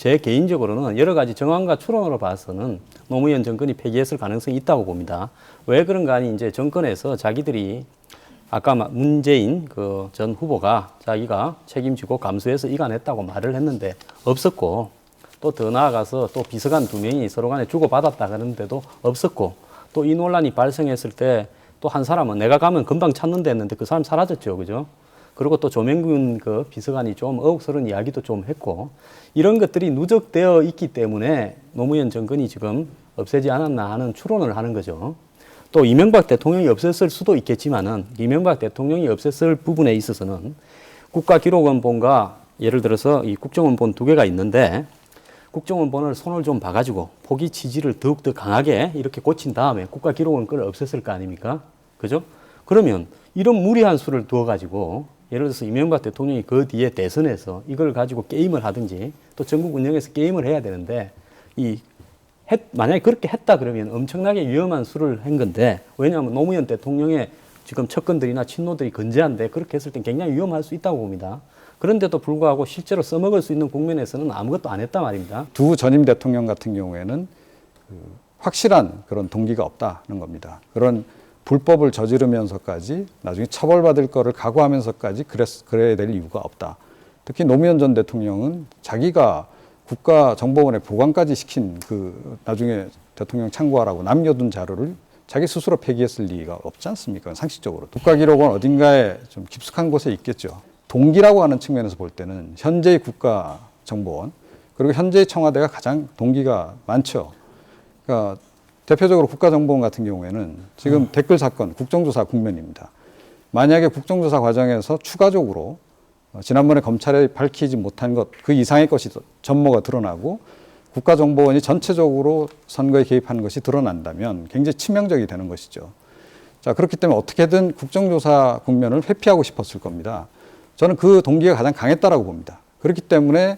제 개인적으로는 여러 가지 정황과 추론으로 봐서는 노무현 정권이 폐기했을 가능성이 있다고 봅니다. 왜 그런가 하니 이제 정권에서 자기들이 아까 문재인 그 전 후보가 자기가 책임지고 감수해서 이간했다고 말을 했는데 없었고, 또 더 나아가서 또 비서관 2명이 서로 간에 주고받았다 그러는데도 없었고, 또 이 논란이 발생했을 때 또 한 사람은 내가 가면 금방 찾는다 했는데 그 사람 사라졌죠. 그죠? 그리고 또 조명균 그 비서관이 좀 어혹스러운 이야기도 좀 했고, 이런 것들이 누적되어 있기 때문에 노무현 정권이 지금 없애지 않았나 하는 추론을 하는 거죠. 또 이명박 대통령이 없앴을 수도 있겠지만은 이명박 대통령이 없앴을 부분에 있어서는 국가기록원본과 예를 들어서 이 국정원본 2개가 있는데, 국정원본을 손을 좀 봐가지고 포기 취지를 더욱더 강하게 이렇게 고친 다음에 국가기록원 걸 없앴을 거 아닙니까? 그죠? 그러면 이런 무리한 수를 두어가지고 예를 들어서 이명박 대통령이 그 뒤에 대선에서 이걸 가지고 게임을 하든지 또 전국 운영에서 게임을 해야 되는데, 만약에 그렇게 했다 그러면 엄청나게 위험한 수를 한 건데, 왜냐하면 노무현 대통령의 지금 측근들이나 친노들이 건재한데 그렇게 했을 땐 굉장히 위험할 수 있다고 봅니다. 그런데도 불구하고 실제로 써먹을 수 있는 국면에서는 아무것도 안 했단 말입니다. 두 전임 대통령 같은 경우에는 확실한 그런 동기가 없다는 겁니다. 그런 불법을 저지르면서까지 나중에 처벌받을 거를 각오하면서까지 그래야 될 이유가 없다. 특히 노무현 전 대통령은 자기가 국가정보원에 보관까지 시킨 그 나중에 대통령 참고하라고 남겨둔 자료를 자기 스스로 폐기했을 리가 없지 않습니까? 상식적으로. 국가기록원 어딘가에 좀 깊숙한 곳에 있겠죠. 동기라고 하는 측면에서 볼 때는 현재의 국가정보원 그리고 현재의 청와대가 가장 동기가 많죠. 그러니까 대표적으로 국가정보원 같은 경우에는 지금 댓글 사건, 국정조사 국면입니다. 만약에 국정조사 과정에서 추가적으로 지난번에 검찰에 밝히지 못한 것, 그 이상의 것이 전모가 드러나고 국가정보원이 전체적으로 선거에 개입하는 것이 드러난다면 굉장히 치명적이 되는 것이죠. 자, 그렇기 때문에 어떻게든 국정조사 국면을 회피하고 싶었을 겁니다. 저는 그 동기가 가장 강했다라고 봅니다. 그렇기 때문에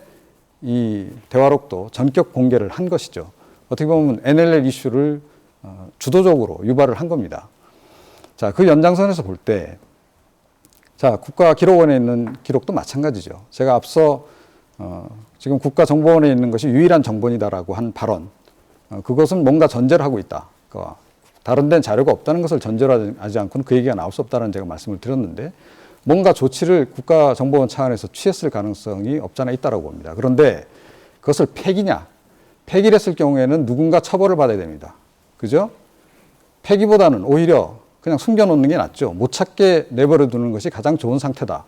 이 대화록도 전격 공개를 한 것이죠. 어떻게 보면 NLL 이슈를 주도적으로 유발을 한 겁니다. 자, 그 연장선에서 볼 때, 자, 국가기록원에 있는 기록도 마찬가지죠. 제가 앞서 지금 국가정보원에 있는 것이 유일한 정본이다라고 한 발언, 그것은 뭔가 전제를 하고 있다. 다른 데는 자료가 없다는 것을 전제로 하지 않고는 그 얘기가 나올 수 없다는 제가 말씀을 드렸는데, 뭔가 조치를 국가정보원 차원에서 취했을 가능성이 없잖아 있다라고 봅니다. 그런데 그것을 폐기냐? 폐기를 했을 경우에는 누군가 처벌을 받아야 됩니다. 그죠? 폐기보다는 오히려 그냥 숨겨놓는 게 낫죠. 못 찾게 내버려 두는 것이 가장 좋은 상태다.